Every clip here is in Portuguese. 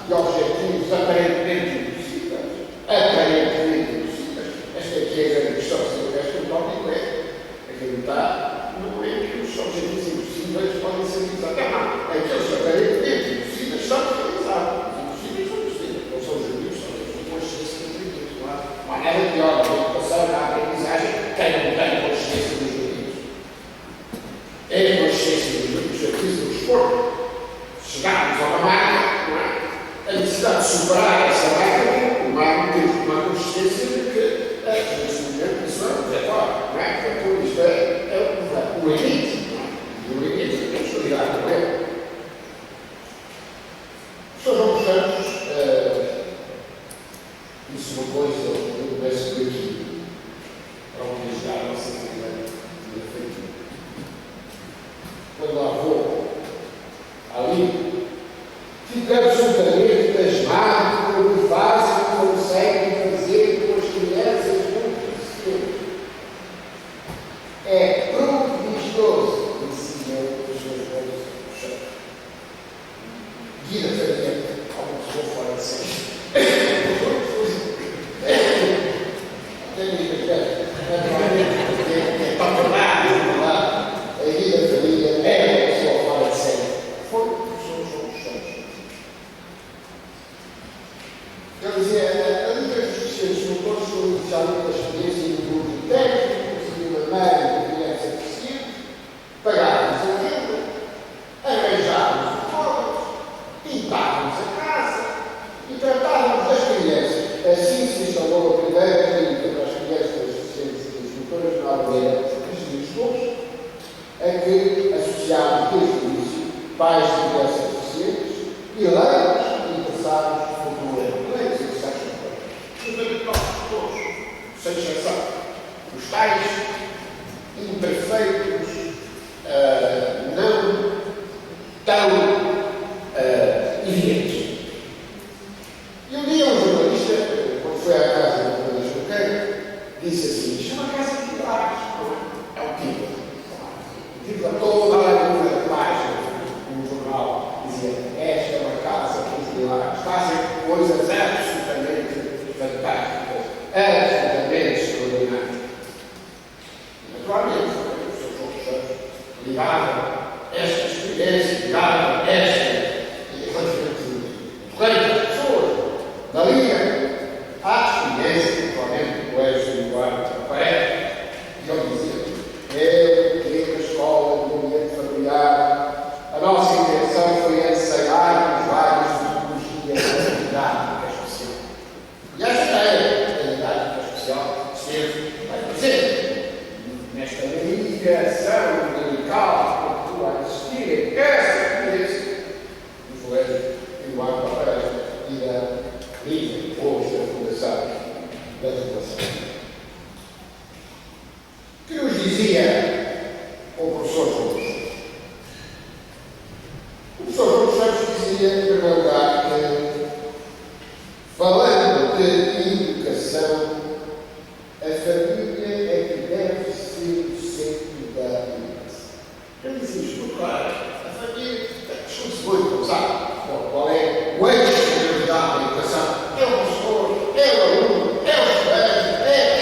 de objetivos aparentemente impossíveis, aparentemente superar essa barreira, uma consciência de que neste momento isso é obrigatório, não é? Portanto, isto é o limite, não é? E o limite temos que lidar com ele. Sr. João dos Santos disse uma coisa, eu penso que aqui, para homenagear a nossa vida de feito. Quando lá vou, ali, fico absolutamente pasmado com o que fazem e conseguem fazer com as crianças muito cedo. É prodigioso, disse eu, os meus olhos. Guida Farieta, alguma pessoa fora de série. A Guida Faria era uma pessoa fora de série. Foi o professor João dos Santos. Eu dizia, a Liga dos Suficientes Motores foi inicialmente a experiência em curso técnico, de maneira de criança deficiente, pagávamos a renda, arranjávamos os móveis, pintávamos a casa e tratávamos das crianças. Assim se instalou a primeira clínica para as crianças deficientes e motores na Aldeia de Lisboa, a que associámos desde o início pais de crianças deficientes e leigos interessados no futuro. Leigos interessados no futuro. Todos, sem exceção. Os tais imperfeitos, não tão evidentes. E um dia um jornalista, quando foi à casa da Dona Junqueira, disse assim: isto é uma casa de pilares, é um título. Título a toda a língua de página, um jornal dizia: esta é uma casa de pilares. Fazem coisas absolutamente fantásticas, absolutamente extraordinárias. Naturalmente, o Sr. João dos Santos ligava esta experiência, ligava esta corrente das pessoas da Liga à experiência, naturalmente, do Colégio de Eduardo Rafael. E ele dizia: eu queria na escola, no ambiente familiar, a nossa intenção foi ensaiar os vários tipos de didática especial. E esta ideia da didática especial esteve bem presente nesta ligação radical que continua a existir, essa experiência do Colégio Eduardo Rafael e da Liga, hoje da Fundação da Educação. Que nos dizia o professor João dos Santos? O professor João dos Santos dizia, em primeiro lugar, que, falando de educação, a família é que deve ser o centro da educação. Ele dizia isto muito claro. A família, escuta-se muito, sabe? Qual é o eixo da educação? É o professor, é o aluno, é o estudante, é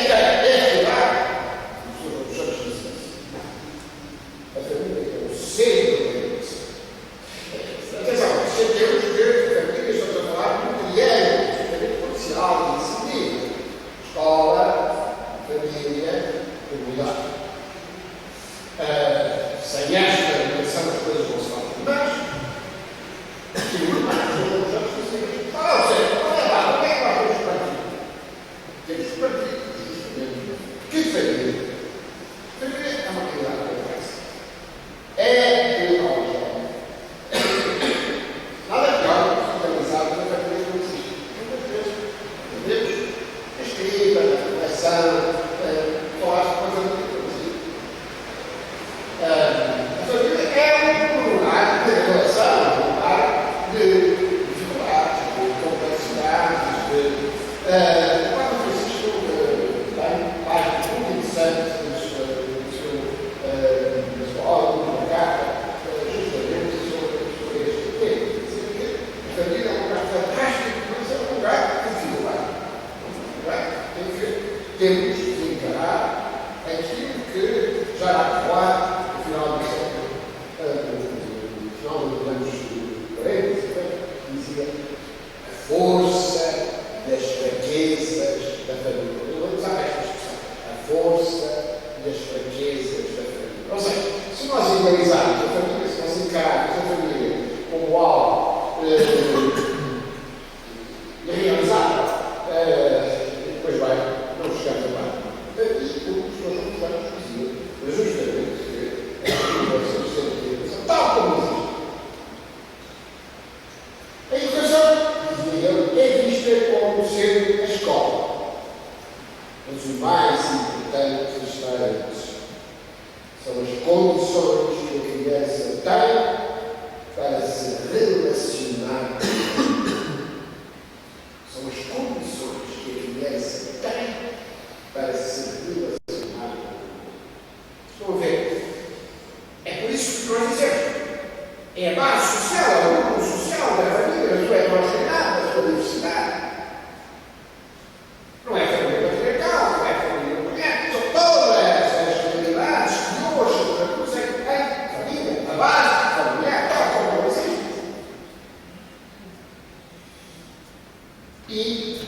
E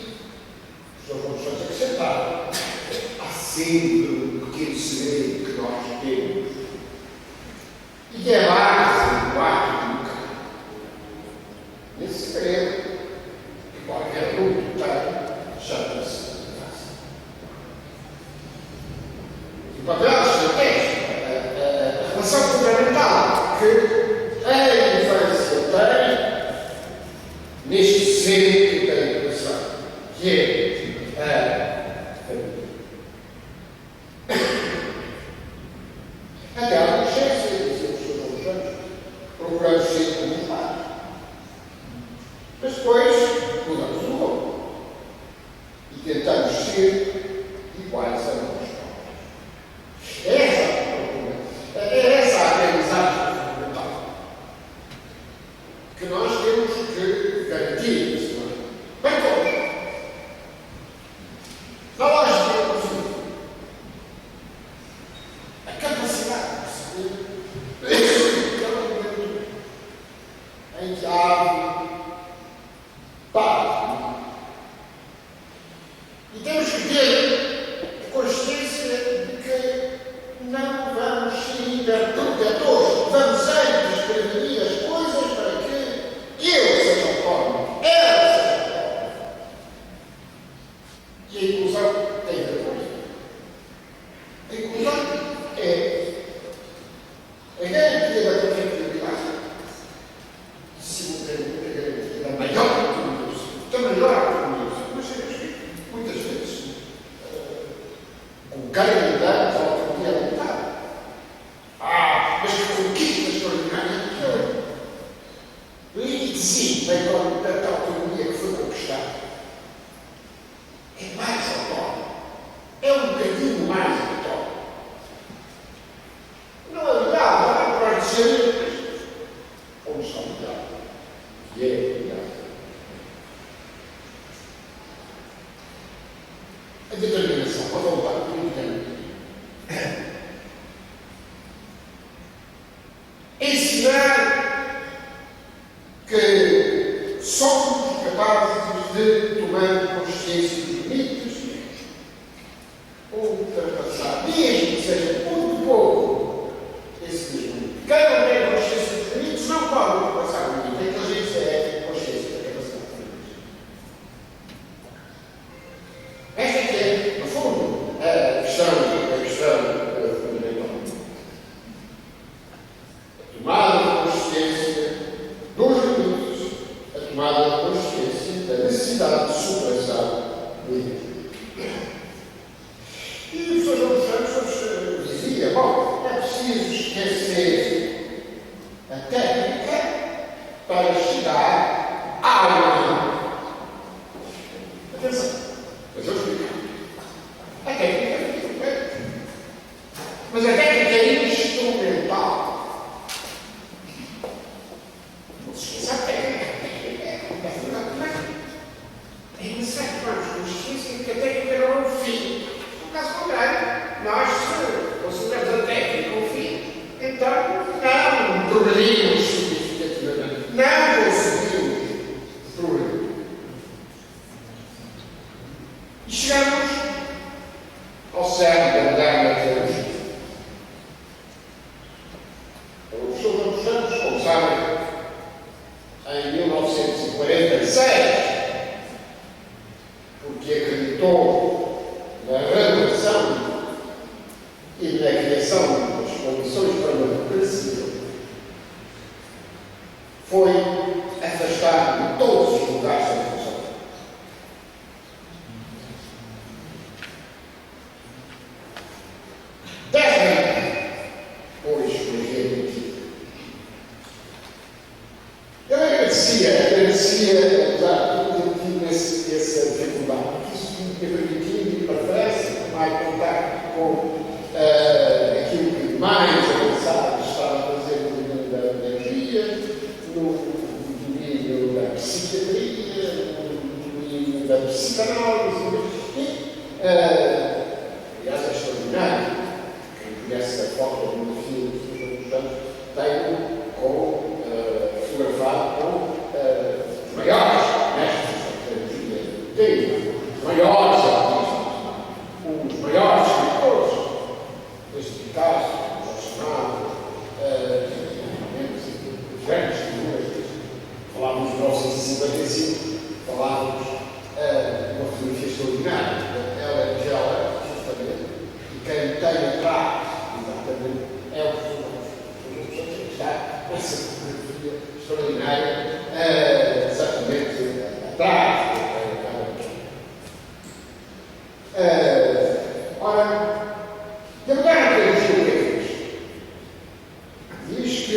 os Sr. João dos Santos acrescentaram: há sempre um pequeno segredo que nós temos, e que é base do quarto do carro. Nesse segredo, que qualquer adulto tem, chama-se graça. E o papel estratégico, a relação fundamental que a infância tem neste centro da educação, que é a família. Até a adolescência, dizia o Sr. João dos Santos, procurando ser como os pais. Mas depois mudamos o rumo e tentamos ser iguais a nós próprios. É essa a aprendizagem fundamental que nós temos que garantir. Bem todos. Na lógica do possível. A capacidade de perceber que é um momento em que há paz. E temos que ter consciência de que não vamos ser hiperprotetores. Vamos antes prevenir as coisas para que eu seja forma, ela seja forma. E a inclusão tem a ver com isso. A inclusão é a garantia da competitividade, simultaneamente a garantia da maior comunicação, da melhor comunicação. Mas sabemos que muitas vezes com caridade ou autonomia limitada. Mas que conquista extraordinária que é. Limite-se da autonomia que foi conquistada. É mais autónomo. É um bocadinho mais autónomo. Não é legal, não é para dizer como está ligado. E é ligado. A determinação, a vontade do entendimento. Ensinar que somos capazes de tomar consciência dos limites, ultrapassar, mesmo que seja muito pouco, esse mesmo limite. Quem não tem consciência dos limites não pode ultrapassar o limite. A inteligência é consciência da capacidade de limites. Esta é que é, no fundo, a questão fundamental. A tomada de consciência dos limites, a tomada de consciência da necessidade de superação do limite. E o Sr. João dos Santos dizia: bom, é preciso esquecer a técnica para chegar à união. Atenção, mas eu explico. A técnica é perfeita. Mas a técnica é instrumental. Não se esqueça a técnica. É fundamental. É necessário tomarmos consciência de que a técnica não é um fim. No caso contrário, nós, se consideramos a técnica um fim, então não progredimos significativamente. Não conseguimos progredir. E chegamos ao cerne da moderna teologia. O Sr. João dos Santos, como sabem, em 1946, porque acreditou na renovação e na criação das condições para uma democracia, foi afastado de todos os lugares da função. Hoje foi readmitido. Eu agradecia, apesar de ter tido essa dificuldade, porque isso me permitiu ir para a França, tomar contato com aquilo que mais avançado estava a fazer no domínio da guia, no domínio da psiquiatria, no domínio da psicanálise, e, aliás, é extraordinário. Conhece a foto do meu filho do Sr. João dos Santos, tenho fotografado com os maiores mestres da teologia Brasil, falávamos uma fotografia extraordinária. Ela é Angela, justamente, e quem tem atrás, exatamente, é o professor que está nessa fotografia extraordinária, exatamente atrás. Ora, e a verdade é que o que diz que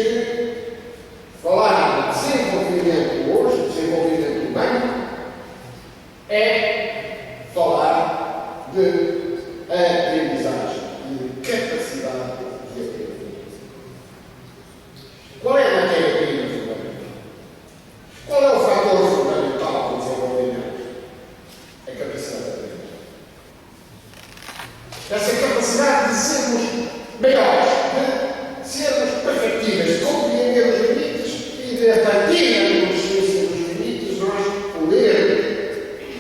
falar de desenvolvimento hoje, desenvolvimento humano, é falar de aprendizagem e de capacidade de aprender. Qual é a matéria-prima fundamental? Qual é o fator fundamental do desenvolvimento? A capacidade de aprender. Essa capacidade de sermos melhores, de sermos perfectíveis, de compreender os limites e de, a partir da consciência dos limites, nós podermos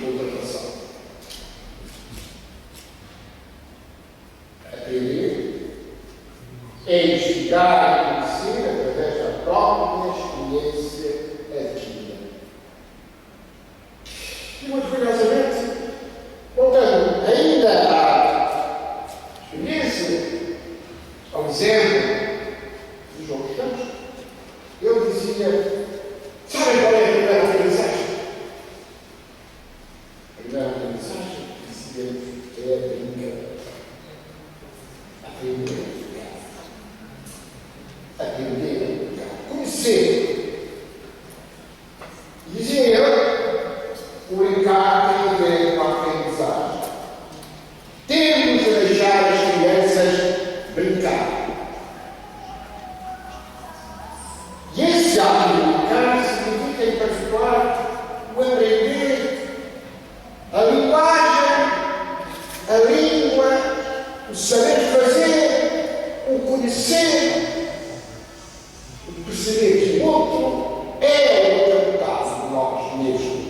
ultrapassar. Aprender é investigar e conhecer através da própria experiência adquirida. E muito curiosamente, voltando ainda à experiência, ao exemplo dos Jogos Campos, eu dizia: sabem qual é a primeira aprendizagem? A primeira aprendizagem, dizia, é a brincadeira. Aprender a brincar. Aprender a brincar. Conhecer. Dizia eu, o brincar tem a ver com a aprendizagem. Temos de deixar as crianças brincar. E esse ato de brincar significa, em particular, o aprender a linguagem, a língua, o saber fazer, o conhecer, o perceber que o outro é o resultado de nós mesmos.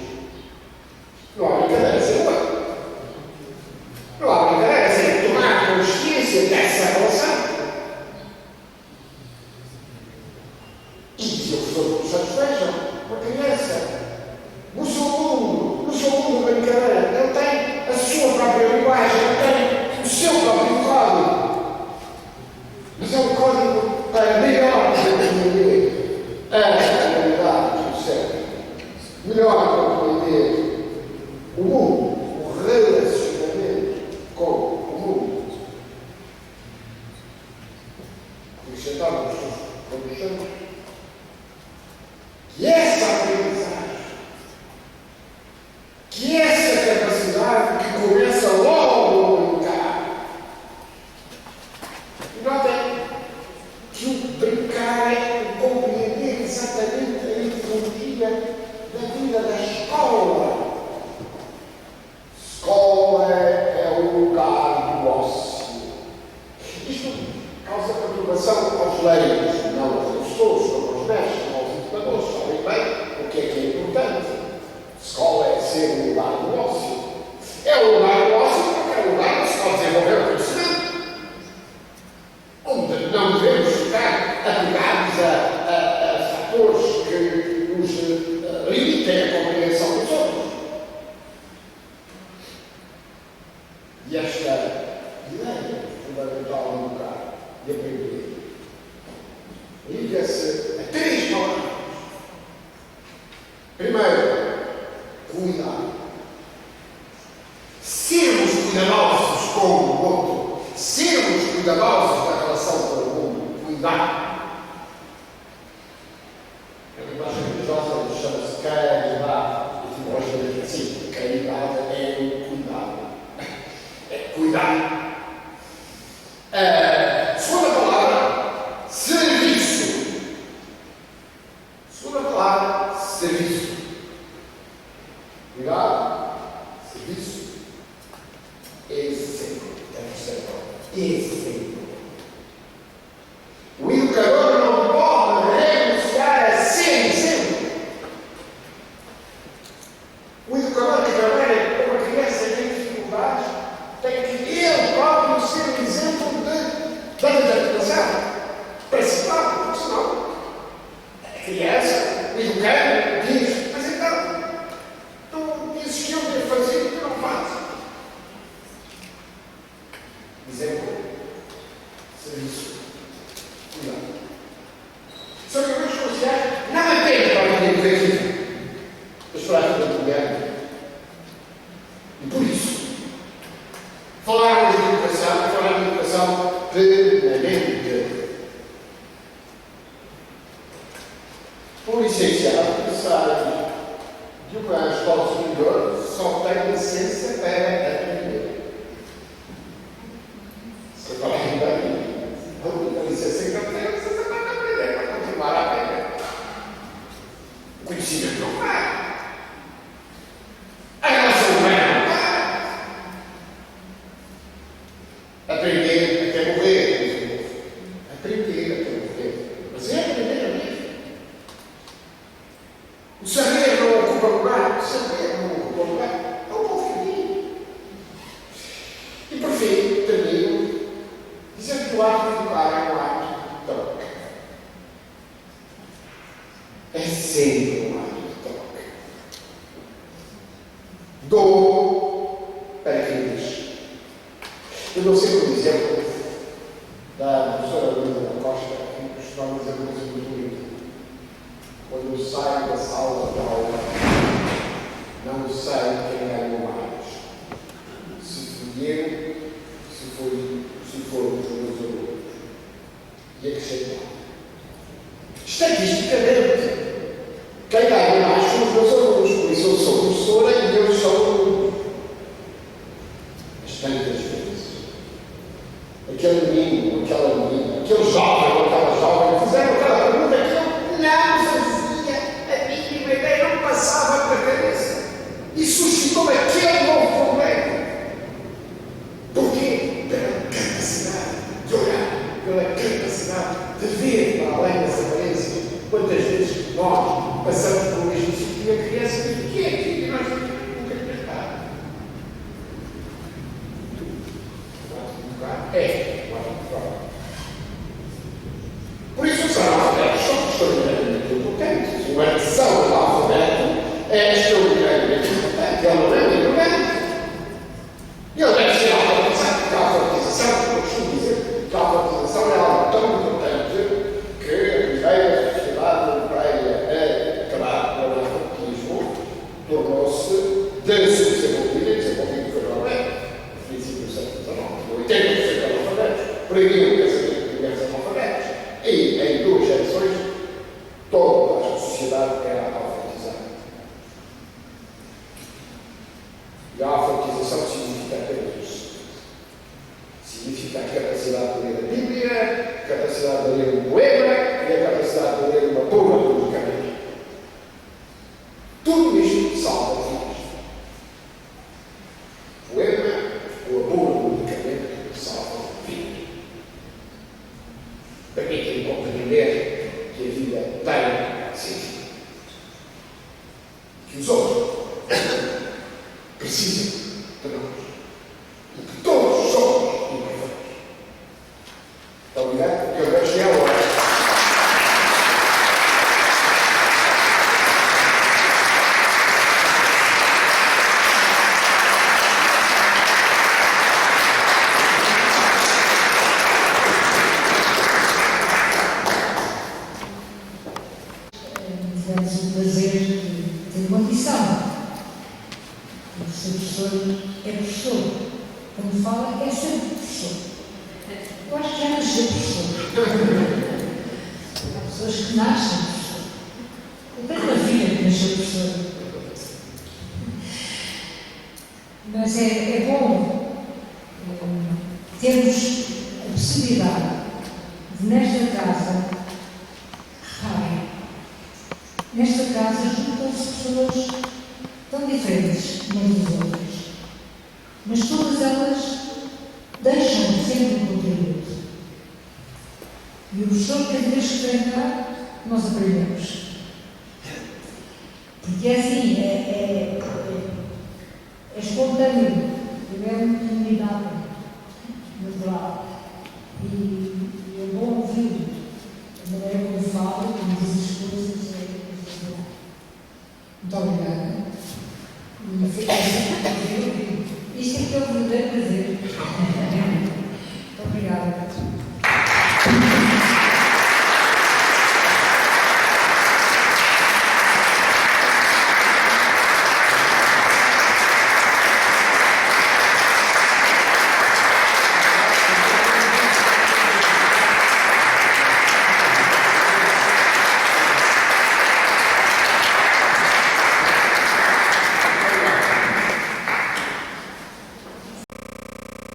Não há brincadeira sem outro. Não há brincadeira sem tomar consciência dessa relação. E se eu sou satisfeito, uma criança, no seu mundo da brincadeira, ele tem a sua própria linguagem, ele tem o seu próprio código. Mas é um código para melhor compreender a realidade do cérebro, melhor compreender o mundo, o relacionamento com o mundo. Acrescentamos quando estamos que essa aprendizagem, que essa capacidade que começa logo a brincar. E notem que o brincar é compreender exatamente a etologia da vida da escola. Escola é o lugar do ócio. Isto causa perturbação aos leigos, não aos professores, não aos mestres, não aos educadores. Sabem bem o que é importante. Escola é ser o lugar do ócio. É o lugar do ócio porque é o lugar onde se pode desenvolver o conhecimento. Onde não devemos ficar apegados a fatores que nos limitem a compreensão dos outros. E esta ideia fundamental do lugar de aprender liga-se a três palavras. Primeiro, cuidado. Sermos cuidadosos com o outro, sermos cuidadosos da relação com o mundo, cuidado. A linguagem religiosa chama-se caridade, etimologicamente assim, caridade é o cuidado. É cuidado. Segunda palavra, serviço. Segunda palavra, serviço. Cuidado, serviço. Exemplo. Exemplo. O educador não pode renunciar a ser exemplo. O educador que trabalha com uma criança em dificuldades tem que ele próprio ser um exemplo da determinação principal, porque senão a criança, o educando, diz: mas então, muito grande. E por isso, falaram de educação permanente. Um licenciado que sai de uma escola superior só tem licença para aprender. Se falar bem, a única licença que eu tenho é licença para aprender, para continuar a aprender. O conhecimento não vai. A relação humana não vai. Aprender até morrer. Aprender até morrer. Mas é aprender a mesmo. O saber não ocupa lugar. O saber não ocupa lugar. É um bom caminho. E por fim, termino dizendo que o ato de educar é um ato de troca. É sempre um ato de troca. Dou para quem diz. Eu não sei por exemplo da professora Luísa da Costa, que costuma dizer uma coisa muito bonita. Quando eu saio da sala de aula, não sei quem ganhou mais. Se fui eu, se foram os meus alunos. E acrescentar. Estatisticamente, quem ganha mais são os meus alunos. Por isso eu sou professora e eu sou aluno. Mas tantas vezes, aquele menino, aquela menina, aquele jovem ou aquela jovem fizeram aquela pergunta que eu não fazia, a mínima ideia não passava pela cabeça. E suscitou aquele novo problema. Porquê? Pela capacidade de olhar, pela capacidade de ver para além das aparências. Quantas vezes nós passamos por um mesmo sítio e a criança diz: o que é aquilo que nós nunca tínhamos dado? É, por isso os analfabetos são extraordinariamente importantes. Uma lição do alfabeto é extraordinariamente importante. Ele não é ignorante. Ele deve ser alfabetizado, porque a alfabetização, eu costumo dizer que a alfabetização é algo tão importante que a primeira sociedade europeia a acabar com o analfabetismo tornou-se desenvolvida e desenvolvida foi a Alemanha, no princípio do século XIX. 80% de analfabetos, proibiram o casamento de primeiros analfabetos, e em 2 gerações toda a sociedade era alfabetizada. E a alfabetização significa apenas isso. Significa a capacidade de ler a Bíblia, a capacidade de ler um poema e a capacidade de ler uma boa medicamento. Tudo isto salva vidas. Poema ou a boa medicamento salva vidas. Permitem compreender que a vida tem sentido. Que os outros precisam de nós. E que todos somos imperfeitos. Está obrigado? Eu agora cheguei à hora. Tivemos o prazer de ter condição. O professor é professor. Quando fala, é sempre professor. Eu acho que já nasceu professor. Há pessoas que nascem professor. Eu tenho uma filha que nasceu professor. Mas é bom termos a possibilidade de, nesta casa, reparem, nesta casa juntam-se pessoas tão diferentes umas das outras, mas todas elas deixam sempre um contributo. E o professor, cada vez que vem cá, nós aprendemos. Porque é assim, é espontâneo, é uma comunidade natural. E é bom ouvir a maneira como fala, como diz as coisas. Muito obrigada. Isto é que é o verdadeiro prazer. Muito obrigada.